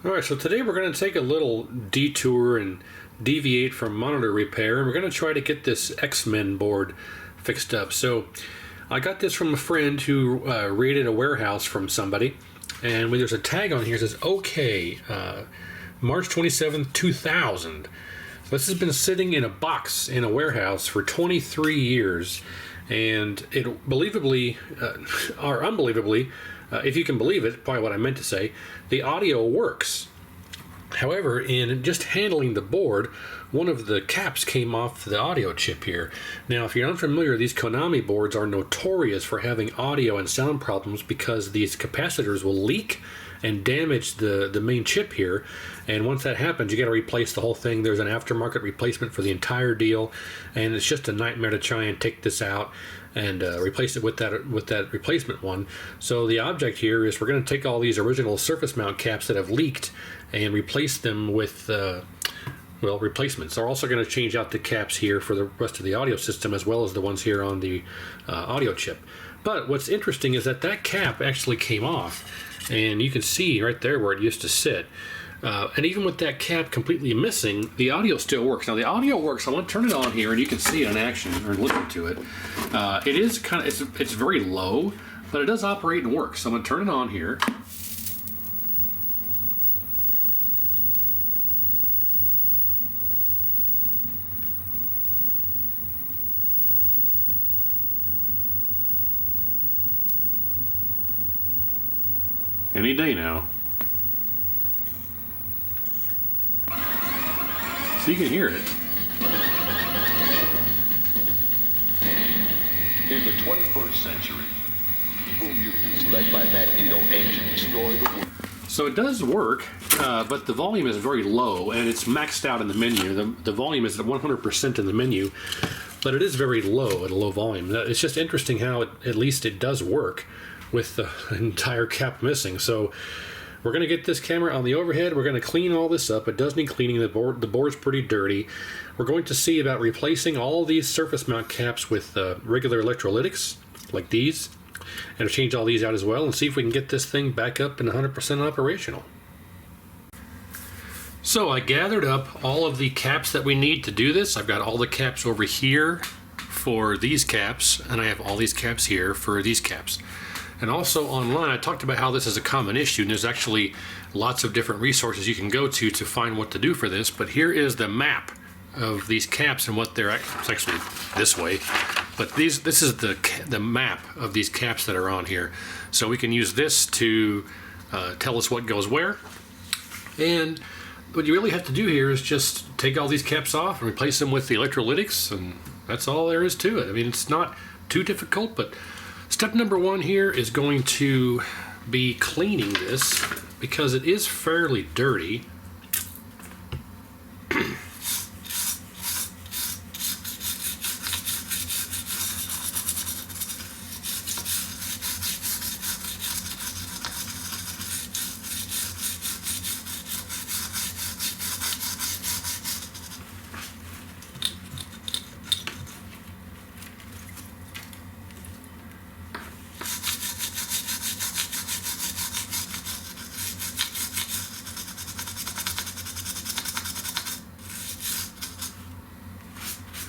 Alright, so today we're going to take a little detour and deviate from monitor repair, and we're going to try to get this X-Men board fixed up. So I got this from a friend who raided a warehouse from somebody, and when there's a tag on here that says OK, March 27th, 2000. So this has been sitting in a box in a warehouse for 23 years, and it believably, or unbelievably, if you can believe it, probably what I meant to say, the audio works. However, in just handling the board, one of the caps came off the audio chip here. Now, if you're unfamiliar, these Konami boards are notorious for having audio and sound problems because these capacitors will leak and damage the main chip here. And once that happens, you got to replace the whole thing. There's an aftermarket replacement for the entire deal, and it's just a nightmare to try and take this out and replace it with that replacement one. So the object here is we're going to take all these original surface mount caps that have leaked and replace them with replacements. They're also going to change out the caps here for the rest of the audio system, as well as the ones here on the audio chip. But what's interesting is that cap actually came off, and you can see right there where it used to sit. And even with that cap completely missing, the audio still works. Now the audio works. I want to turn it on here, and you can see it in action or listen to it. It is kind of it's very low, but it does operate and work. So I'm going to turn it on here. Any day now. So you can hear it. In the 21st century, evil mutants led by Magneto aim to destroy the world. So it does work, but the volume is very low, and it's maxed out in the menu. The volume is at 100% in the menu, but it is very low at a low volume. It's just interesting how at least it does work with the entire cap missing. So we're going to get this camera on the overhead. We're going to clean all this up. It does need cleaning. The board's pretty dirty. We're going to see about replacing all these surface mount caps with regular electrolytics like these, and change all these out as well, and see if we can get this thing back up and 100% operational. So I gathered up all of the caps that we need to do this. I've got all the caps over here for these caps, and I have all these caps here for these caps. And also online, I talked about how this is a common issue, and there's actually lots of different resources you can go to find what to do for this. But here is the map of these caps and what they're it's actually this way. But this is the map of these caps that are on here. So we can use this to tell us what goes where. And what you really have to do here is just take all these caps off and replace them with the electrolytics, and that's all there is to it. I mean, it's not too difficult, but step number one here is going to be cleaning this because it is fairly dirty.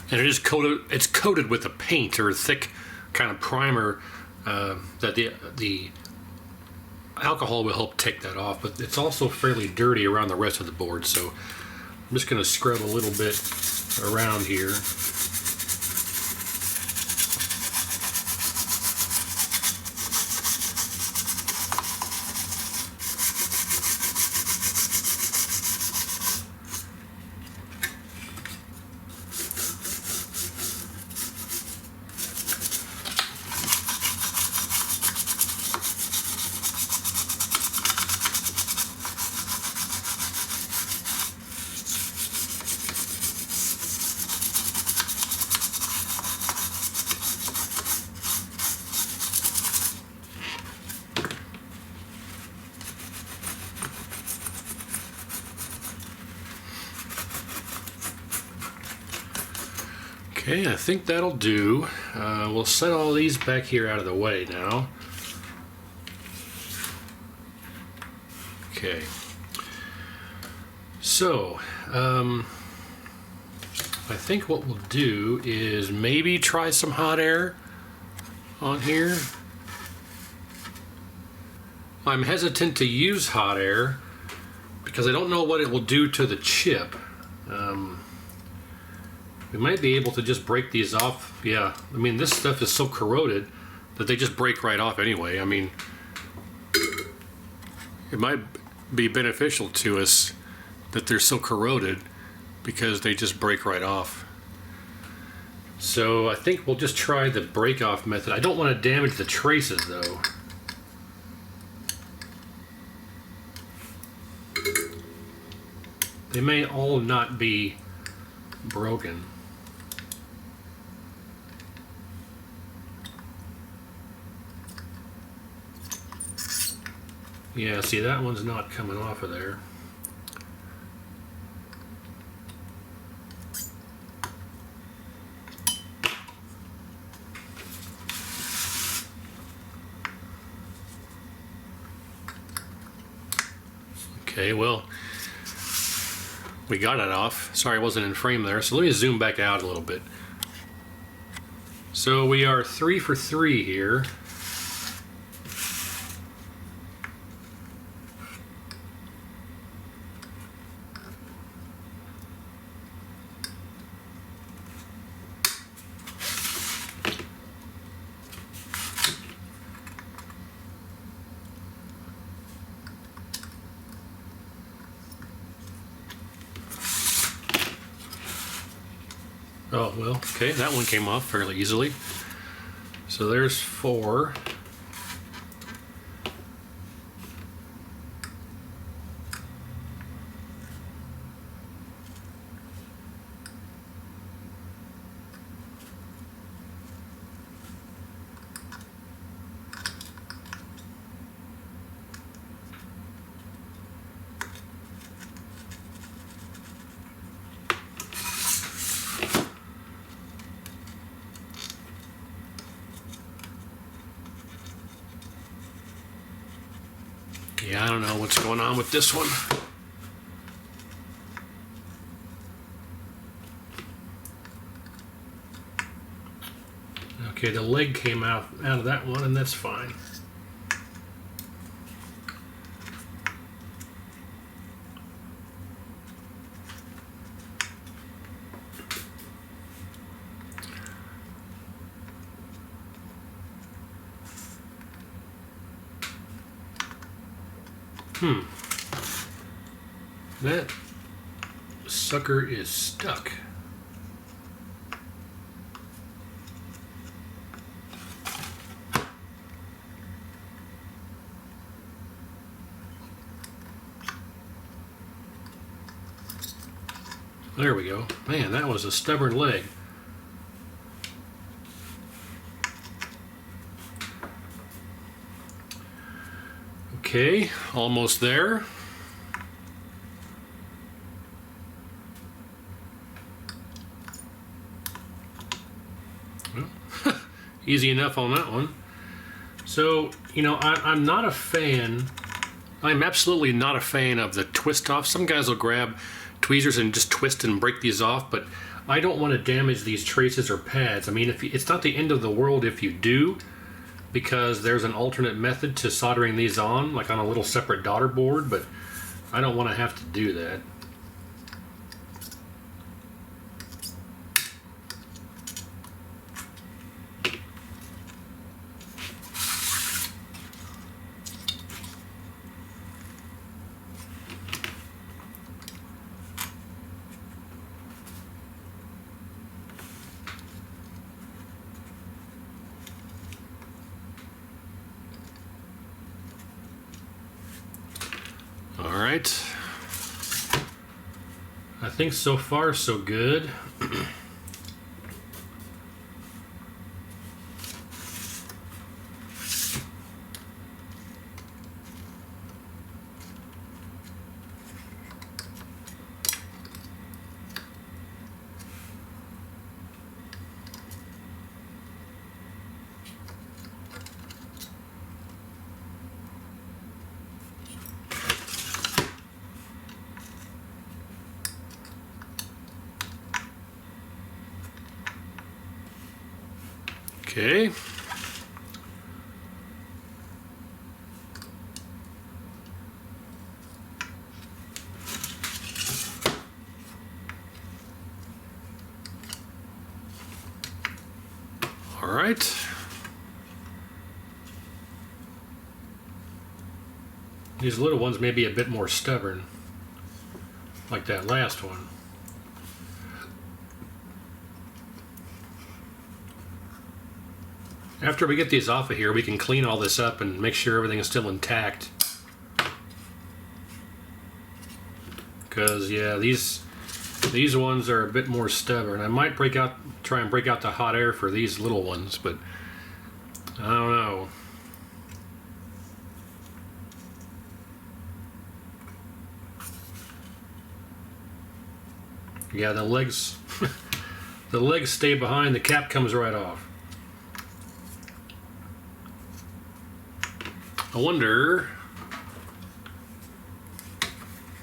And it is coated. It's coated with a paint or a thick kind of primer that the alcohol will help take that off. But it's also fairly dirty around the rest of the board. So I'm just going to scrub a little bit around here. Okay, I think that'll do. We'll set all these back here out of the way now. Okay. So, I think what we'll do is maybe try some hot air on here. I'm hesitant to use hot air because I don't know what it will do to the chip. We might be able to just break these off. Yeah, I mean, this stuff is so corroded that they just break right off anyway. I mean, it might be beneficial to us that they're so corroded because they just break right off. So I think we'll just try the break off method. I don't want to damage the traces though. They may all not be broken. Yeah, see, that one's not coming off of there. Okay, well, we got it off. Sorry I wasn't in frame there. So let me zoom back out a little bit. So we are 3 for 3 here. Oh, well, okay, that one came off fairly easily. So there's 4. Yeah, I don't know what's going on with this one. Okay, the leg came out of that one, and that's fine. That sucker is stuck. There we go. Man, that was a stubborn leg. Okay, almost there. Well, easy enough on that one. So, you know, I'm not a fan. I'm absolutely not a fan of the twist off. Some guys will grab tweezers and just twist and break these off, but I don't want to damage these traces or pads. I mean, it's not the end of the world if you do, because there's an alternate method to soldering these on, like on a little separate daughter board, but I don't want to have to do that. All right. I think so far so good. Okay. All right. These little ones may be a bit more stubborn, like that last one. After we get these off of here, we can clean all this up and make sure everything is still intact. Because, yeah, these ones are a bit more stubborn. I might try and break out the hot air for these little ones, but I don't know. Yeah, the legs the legs stay behind, the cap comes right off. I wonder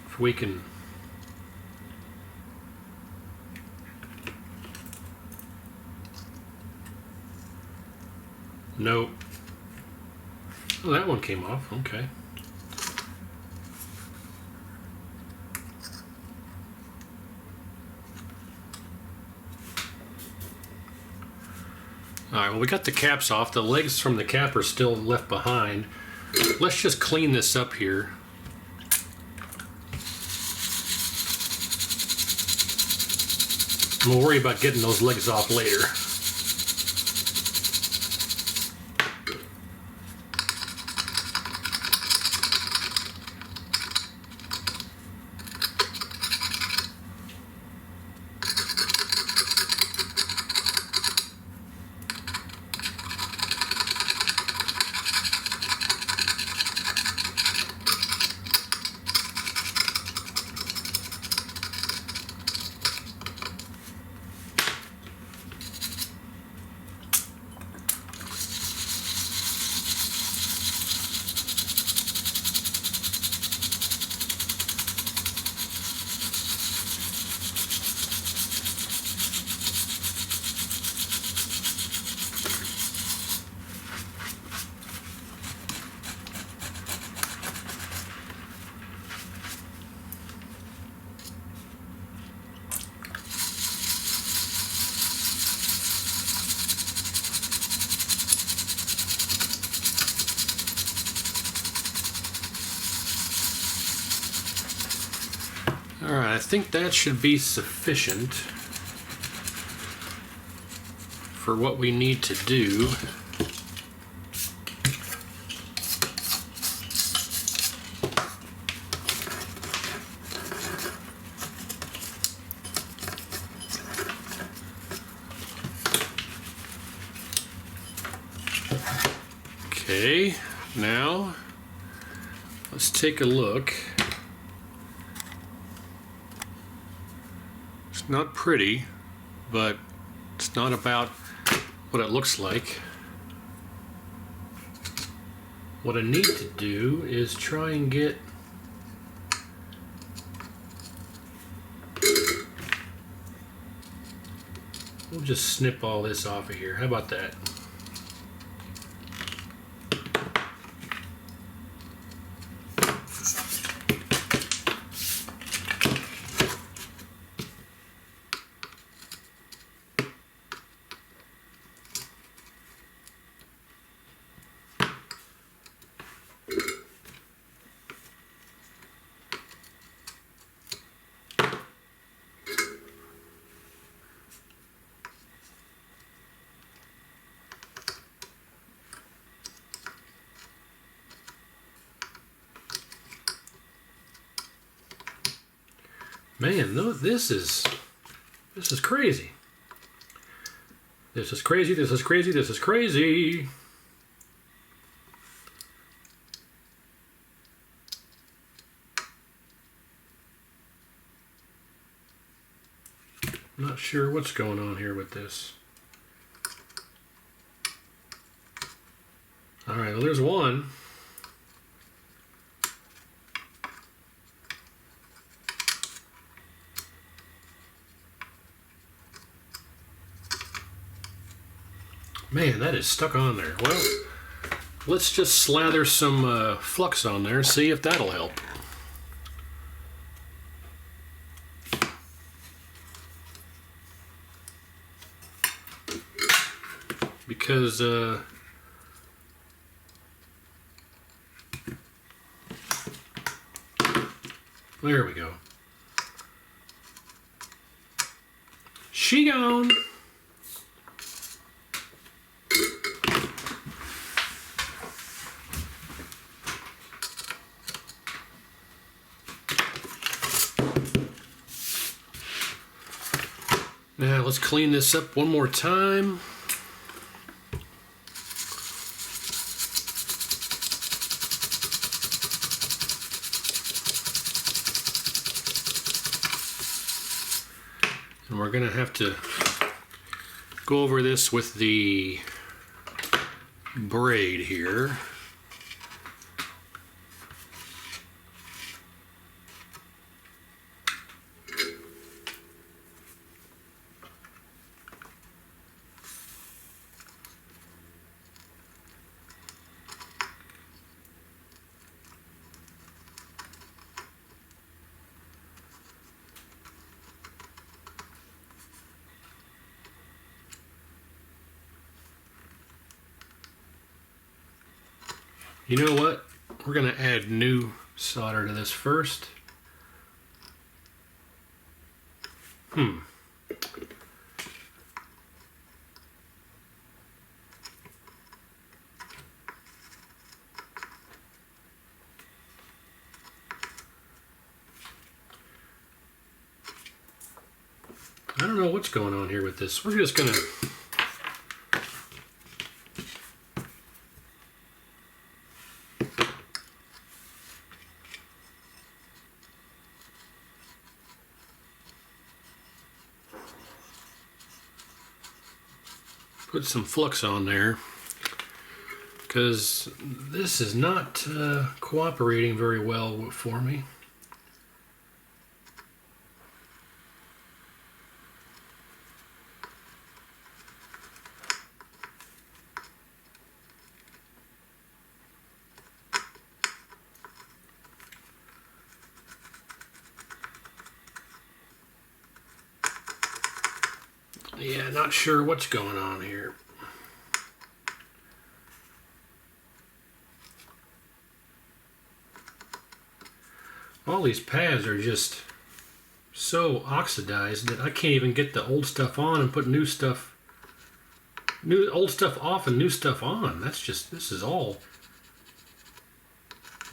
if we can Nope. Oh, that one came off. Okay. Alright, well, we got the caps off. The legs from the cap are still left behind. Let's just clean this up here. We'll worry about getting those legs off later. Alright, I think that should be sufficient for what we need to do. Okay, now let's take a look. It's not pretty, but it's not about what it looks like. What I need to do is try and get we'll just snip all this off of here. How about that? Man, no, this is crazy. This is crazy, this is crazy, this is crazy. I'm not sure what's going on here with this. All right, well, there's one. Man, that is stuck on there. Well, let's just slather some flux on there, see if that'll help. Because there we go. She gone. Now let's clean this up one more time. And we're going to have to go over this with the braid here. You know what? We're going to add new solder to this first. I don't know what's going on here with this. We're just going to put some flux on there because this is not cooperating very well for me. Yeah, not sure what's going on here. All these pads are just so oxidized that I can't even get the old stuff on and put old stuff off and new stuff on. This is all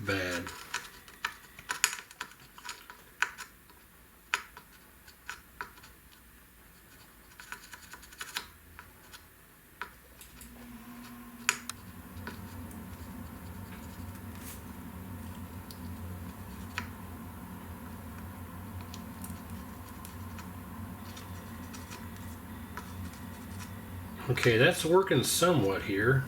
bad. Okay, that's working somewhat here.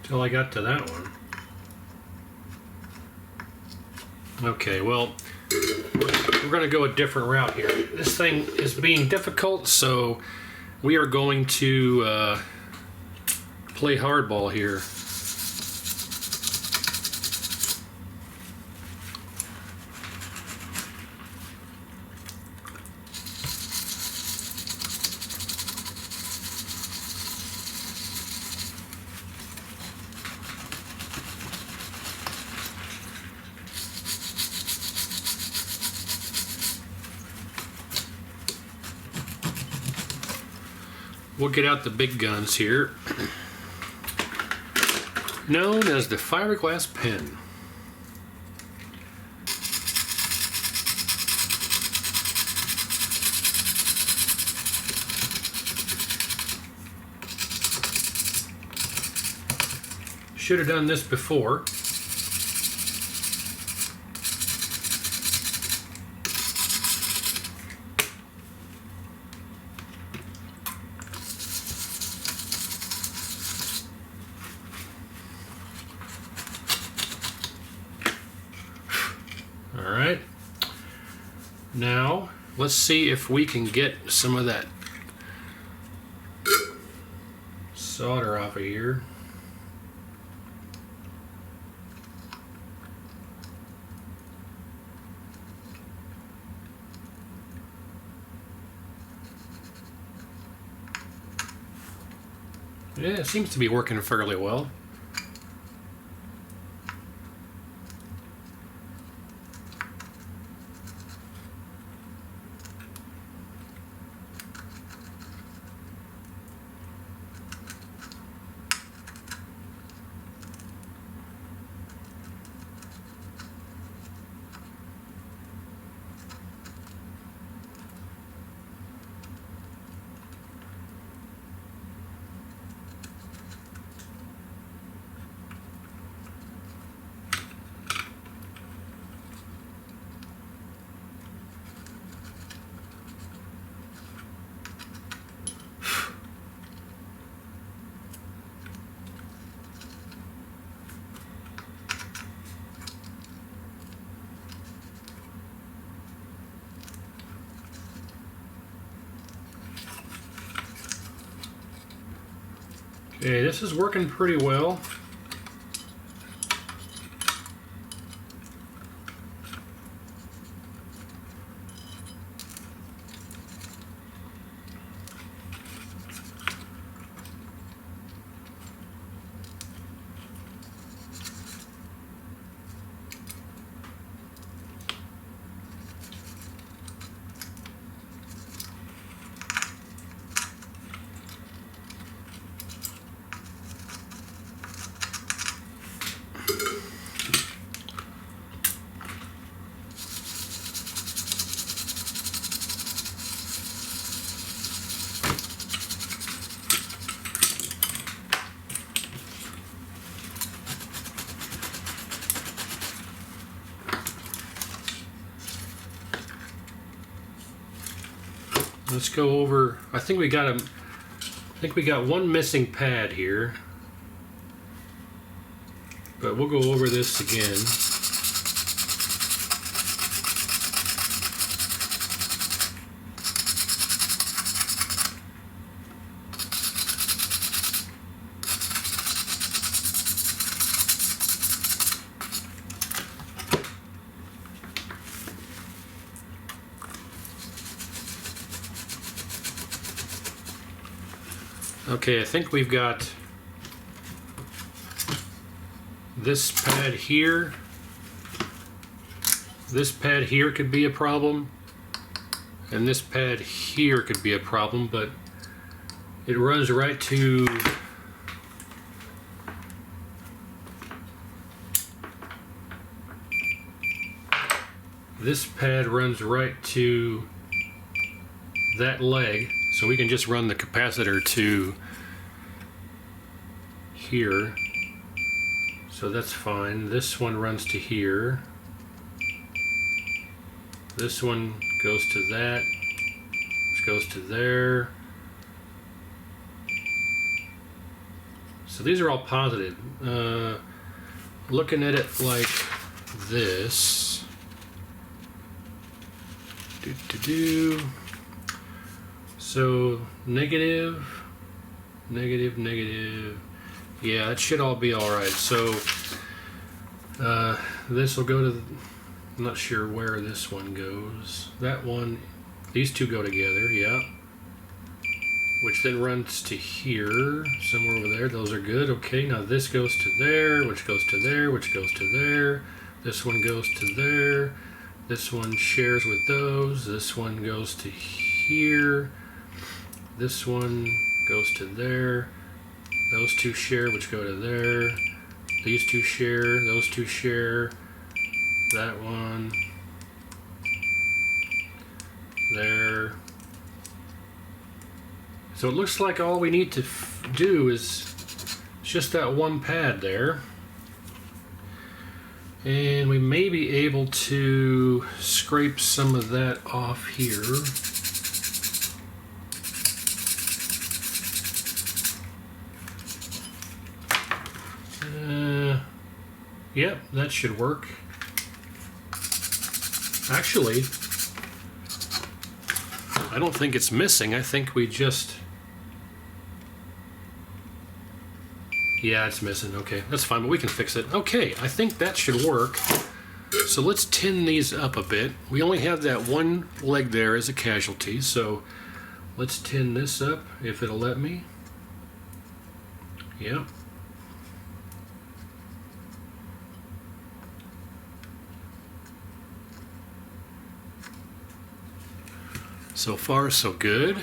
Till I got to that one. Okay, well, we're going to go a different route here. This thing is being difficult, so we are going to play hardball here. We'll get out the big guns here, known as the fiberglass pen. Should have done this before. All right. Now, let's see if we can get some of that solder off of here. Yeah, it seems to be working fairly well. Okay, this is working pretty well. Let's go over. I think we got one missing pad here, but we'll go over this again. Okay, I think we've got this pad here. This pad here could be a problem, and this pad here could be a problem, but it runs right to this pad runs right to that leg, so we can just run the capacitor to here, so that's fine. This one runs to here, this one goes to that, which goes to there. So these are all positive. Looking at it like this, so negative, negative, negative. Yeah, that should all be all right. So this will go to, I'm not sure where this one goes. That one, these two go together, yeah. Which then runs to here, somewhere over there. Those are good. Okay, now this goes to there, which goes to there, which goes to there. This one goes to there. This one shares with those. This one goes to here. This one goes to there. Those two share, which go to there. These two share, those two share. That one. There. So it looks like all we need to do is just that one pad there. And we may be able to scrape some of that off here. Yep, that should work. Actually, I don't think it's missing. I think we just... Yeah, it's missing. Okay, that's fine, but we can fix it. Okay, I think that should work. So let's tin these up a bit. We only have that one leg there as a casualty, so let's tin this up if it'll let me. Yeah. So far, so good.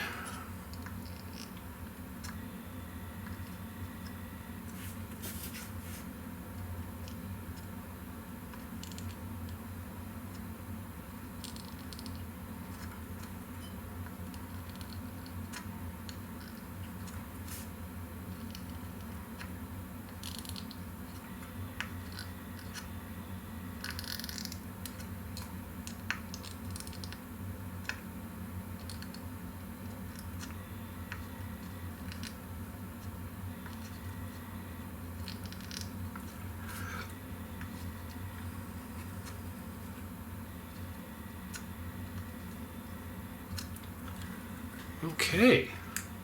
Okay,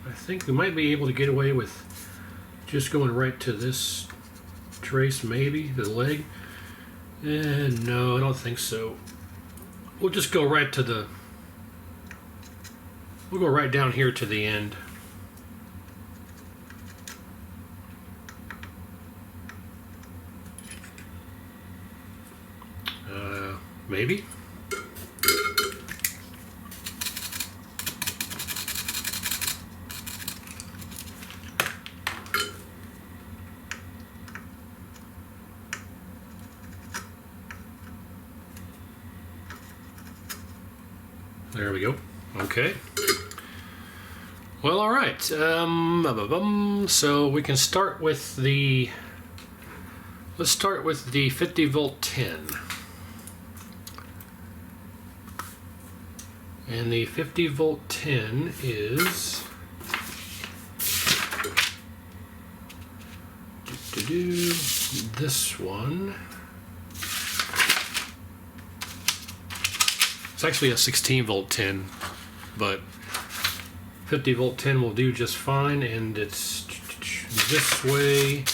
I think we might be able to get away with just going right to this trace, maybe, the leg. And no, I don't think so. We'll just go right to the... We'll go right down here to the end. Maybe? There we go. Okay. Well, all right. So we can start with the... Let's start with the 50 volt 10. And the 50 volt 10 is... this one. It's actually a 16 volt 10, but 50 volt 10 will do just fine, and it's this way.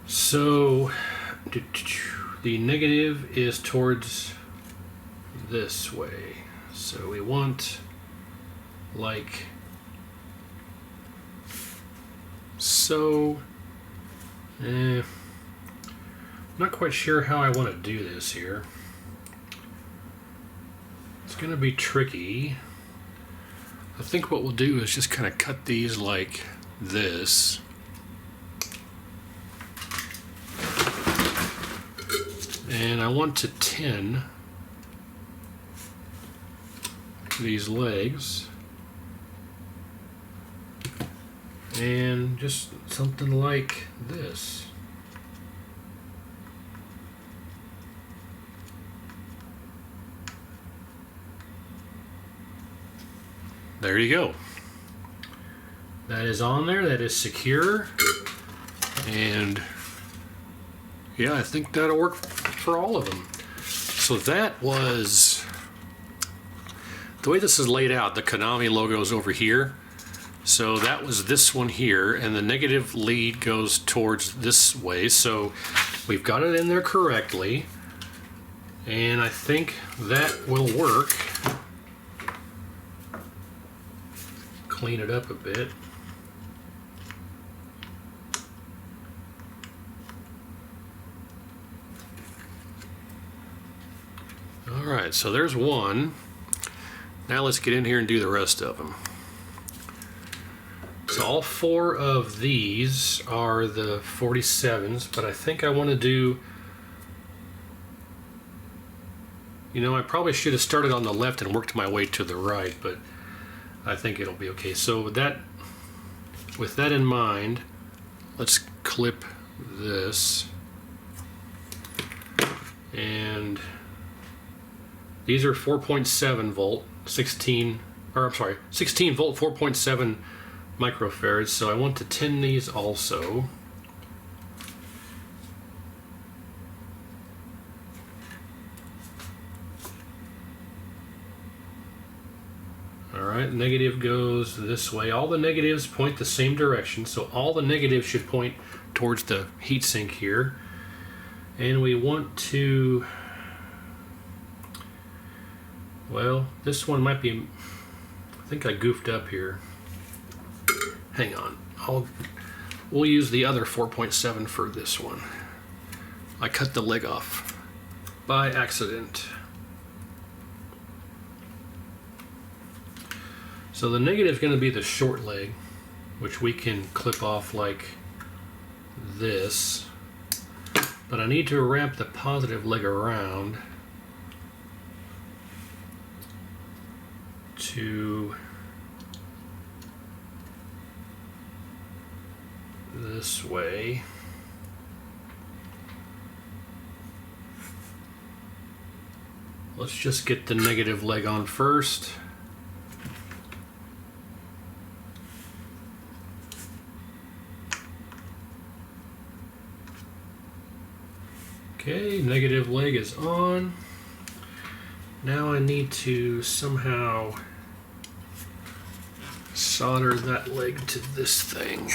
So the negative is towards this way. So we want like so. Not quite sure how I want to do this here. It's going to be tricky. I think what we'll do is just kind of cut these like this. And I want to tin these legs. And just something like this. There you go. That is on there. That is secure. And yeah, I think that'll work for all of them. So that was the way this is laid out. The Konami logo is over here. So that was this one here, and the negative lead goes towards this way. So we've got it in there correctly, and I think that will work. Clean it up a bit. All right, so there's one. Now let's get in here and do the rest of them. So all four of these are the 47s, but I think I want to do, you know, I probably should have started on the left and worked my way to the right, but I think it'll be okay. So with that in mind, let's clip this. And these are 4.7 volt, 16 volt, 4.7 microfarads. So I want to tin these also. Alright, negative goes this way. All the negatives point the same direction, so all the negatives should point towards the heatsink here. And we want to, well, this one might be, I think I goofed up here. Hang on, we'll use the other 4.7 for this one. I cut the leg off by accident. So the negative is going to be the short leg, which we can clip off like this. But I need to wrap the positive leg around to this way. Let's just get the negative leg on first. Okay, negative leg is on. Now I need to somehow solder that leg to this thing.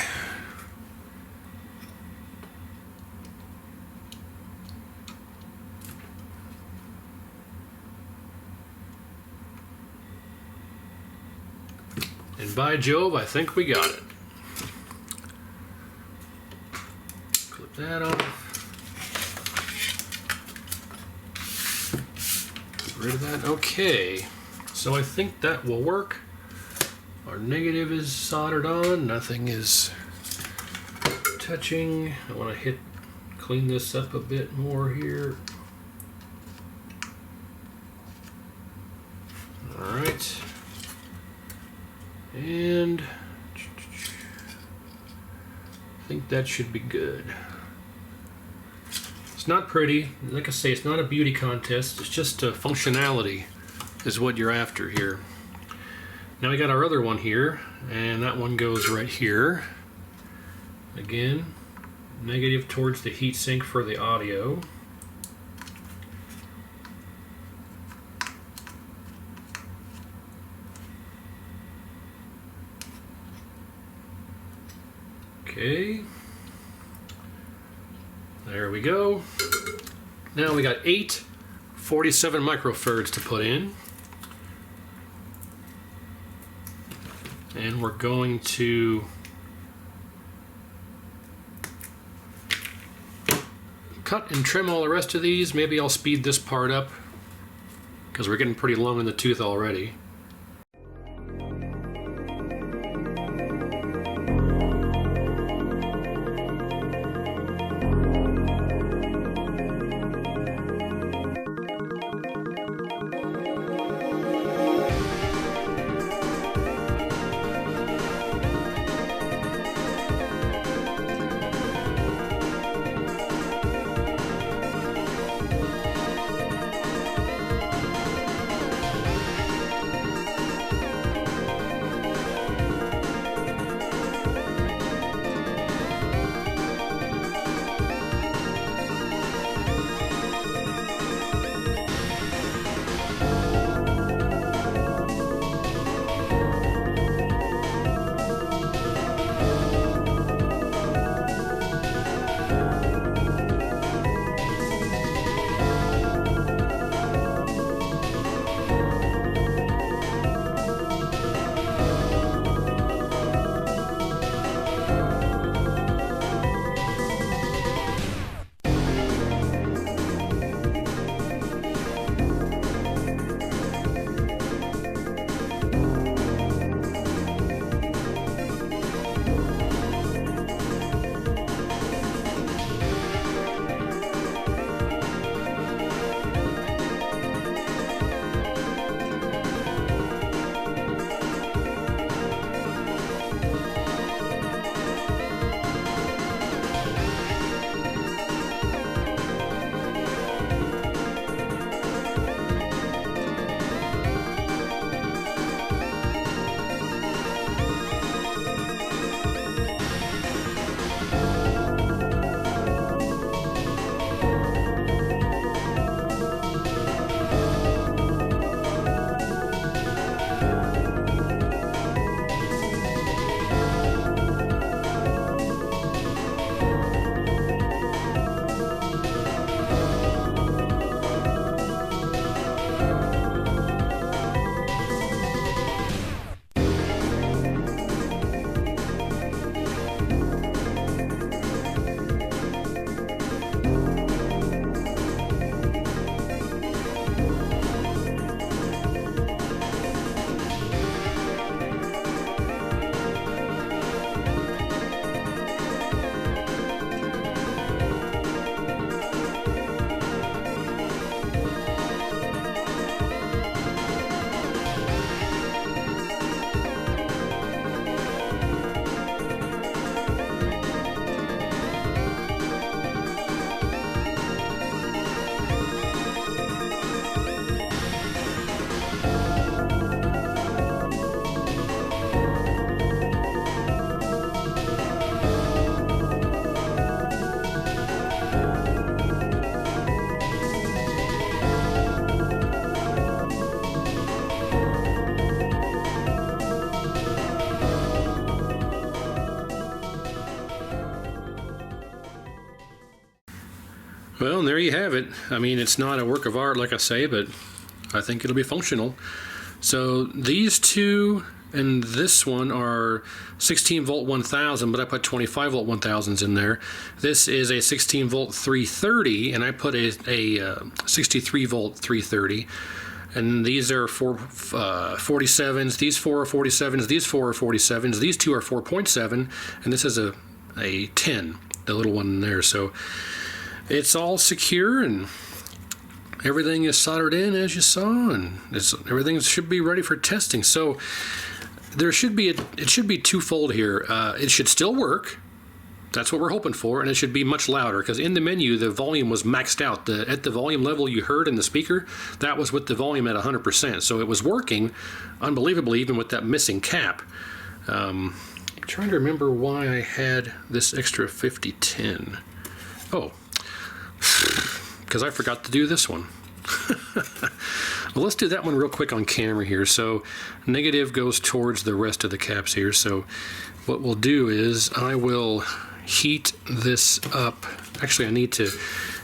And by Jove, I think we got it. Clip that off. Get rid of that. Okay, so I think that will work. Our negative is soldered on. Nothing is touching. I want to clean this up a bit more here. All right. And I think that should be good. It's not pretty. Like I say, it's not a beauty contest. It's just functionality is what you're after here. Now we got our other one here, and that one goes right here. Again, negative towards the heatsink for the audio. Okay, there we go. Now we got 8 47 microfarads to put in. And we're going to cut and trim all the rest of these. Maybe I'll speed this part up because we're getting pretty long in the tooth already. Well, and there you have it. I mean, it's not a work of art, like I say, but I think it'll be functional. So these two and this one are 16 volt 1000, but I put 25 volt 1000s in there. This is a 16 volt 330, and I put a 63 volt 330. And these are 47s, these four are 47s, these four are 47s, these two are 4.7, and this is a 10, the little one in there. So it's all secure, and everything is soldered in, as you saw, and everything should be ready for testing. So it should be twofold here. It should still work. That's what we're hoping for, and it should be much louder, because in the menu the volume was maxed out. At the volume level you heard in the speaker, that was with the volume at 100%. So it was working unbelievably, even with that missing cap. I'm trying to remember why I had this extra 5010. Oh, because I forgot to do this one. Well, let's do that one real quick on camera here. So negative goes towards the rest of the caps here. So what we'll do is I will heat this up. Actually, I need to.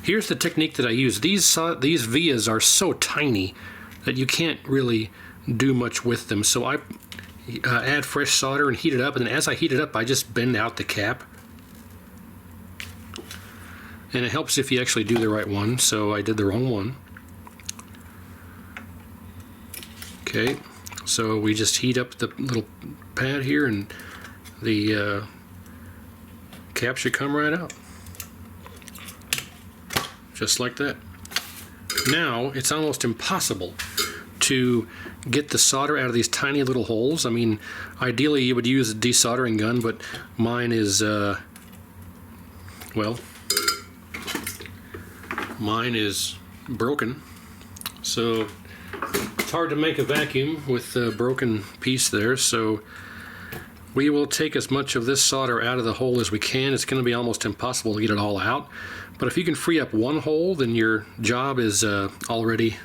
Here's the technique that I use. These vias are so tiny that you can't really do much with them. So I add fresh solder and heat it up, and then as I heat it up, I just bend out the cap. And it helps if you actually do the right one. So I did the wrong one. Okay, so we just heat up the little pad here, and the cap should come right out. Just like that. Now, it's almost impossible to get the solder out of these tiny little holes. I mean, ideally you would use a desoldering gun, but mine is, well, mine is broken. So it's hard to make a vacuum with a broken piece there, so we will take as much of this solder out of the hole as we can. It's going to be almost impossible to get it all out, but if you can free up one hole, then your job is already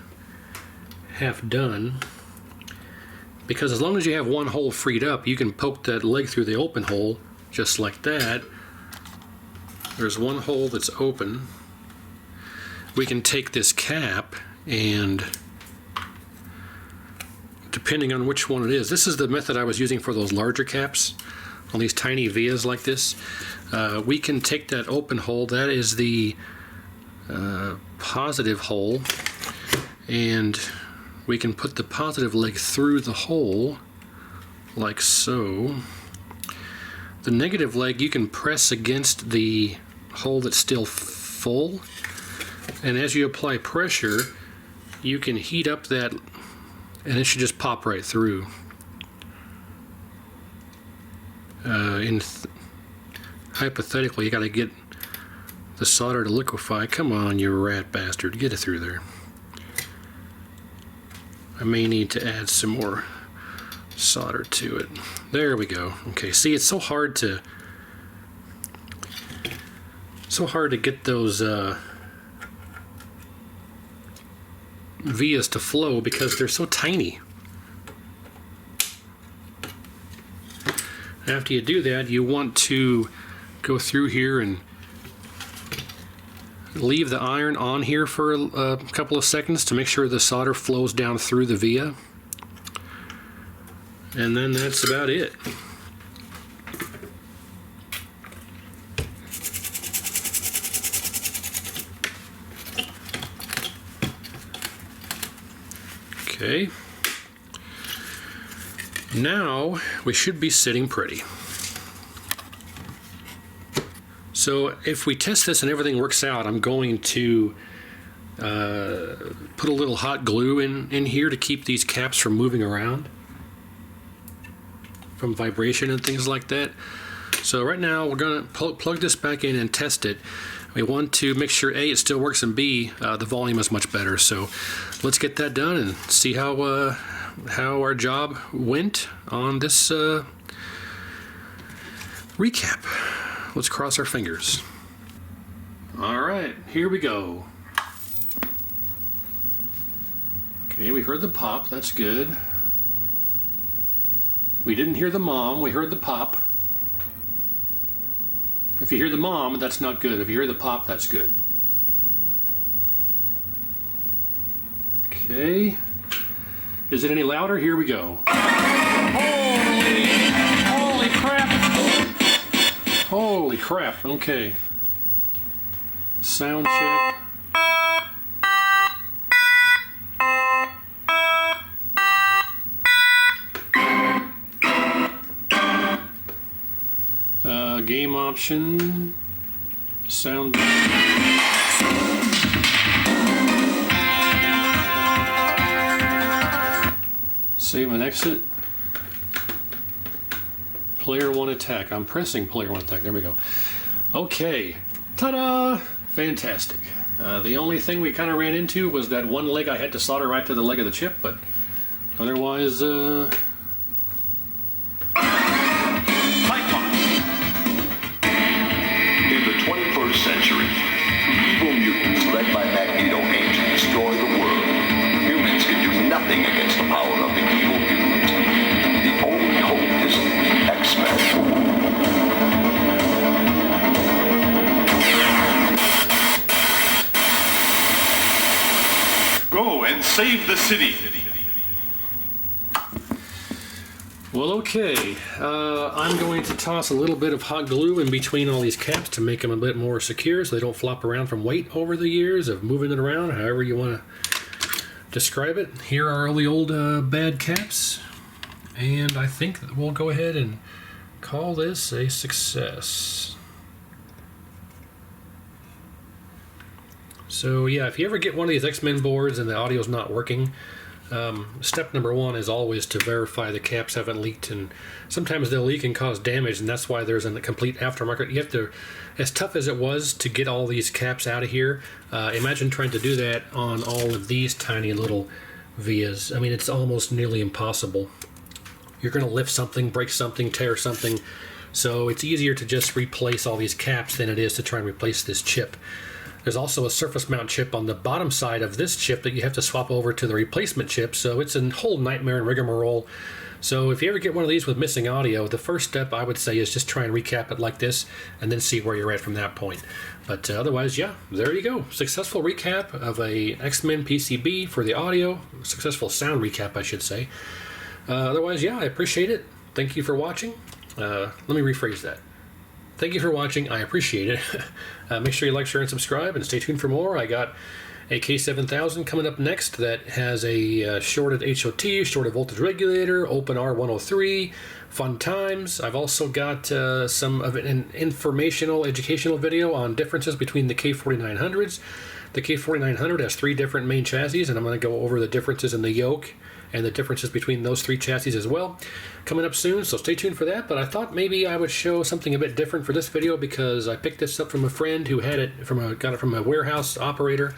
half done, because as long as you have one hole freed up, you can poke that leg through the open hole just like that. There's one hole that's open. We can take this cap, and depending on which one it is, this is the method I was using for those larger caps on these tiny vias like this. We can take that open hole, that is the positive hole, and we can put the positive leg through the hole like so. The negative leg you can press against the hole that's still full, and as you apply pressure you can heat up that, and it should just pop right through. Hypothetically, you got to get the solder to liquefy. Come on, you rat bastard, get it through there. I may need to add some more solder to it. There we go. Okay, see, it's so hard to get those vias to flow because they're so tiny. After you do that, you want to go through here and leave the iron on here for a couple of seconds to make sure the solder flows down through the via, and then that's about it. Okay, now we should be sitting pretty. So if we test this and everything works out, I'm going to put a little hot glue in here to keep these caps from moving around, from vibration and things like that. So right now we're going to plug this back in and test it. We want to make sure A, it still works, and B, the volume is much better. So let's get that done and see how our job went on this recap. Let's cross our fingers. All right, here we go. Okay, we heard the pop, that's good. We didn't hear the mom, we heard the pop. If you hear the mom, that's not good. If you hear the pop, that's good. Okay. Is it any louder? Here we go. Holy crap! Holy crap, okay. Sound check. Game option. Sound. Save and exit. Player 1 attack. I'm pressing player 1 attack. There we go. Okay. Ta-da! Fantastic. The only thing we kind of ran into was that one leg I had to solder right to the leg of the chip, but otherwise, In the 21st century, evil mutants led by Magneto aim to destroy the world. Humans can do nothing against the power of the evil mutant. The only hope is the X-Men. Go and save the city. well, okay. I'm going to toss a little bit of hot glue in between all these caps to make them a bit more secure so they don't flop around from weight over the years of moving it around, however you want to describe it. Here are all the old bad caps, and I think that we'll go ahead and call this a success. So yeah, if you ever get one of these X-Men boards and the audio's not working, step number one is always to verify the caps haven't leaked, and sometimes they'll leak and cause damage, and that's why there's a complete aftermarket. You have to, as tough as it was to get all these caps out of here, imagine trying to do that on all of these tiny little vias. I mean, it's almost nearly impossible. You're going to lift something, break something, tear something, so it's easier to just replace all these caps than it is to try and replace this chip. There's also a surface mount chip on the bottom side of this chip that you have to swap over to the replacement chip, so it's a whole nightmare and rigmarole. So if you ever get one of these with missing audio, the first step I would say is just try and recap it like this and then see where you're at from that point. But otherwise, yeah, there you go. Successful recap of a X-Men PCB for the audio. Successful sound recap, I should say. Otherwise, yeah, I appreciate it. Thank you for watching. Let me rephrase that. Thank you for watching. I appreciate it. Make sure you like, share, and subscribe, and stay tuned for more. I got a K7000 coming up next that has a shorted HOT, shorted voltage regulator, open R103, fun times. I've also got some of an informational, educational video on differences between the K4900s. The K4900 has 3 different main chassis, and I'm going to go over the differences in the yoke and the differences between those 3 chassis as well, coming up soon, so stay tuned for that. But I thought maybe I would show something a bit different for this video because I picked this up from a friend who had it got it from a warehouse operator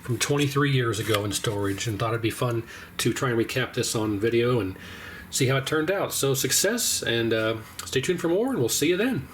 from 23 years ago in storage, and thought it'd be fun to try and recap this on video and see how it turned out. So success, and stay tuned for more, and we'll see you then.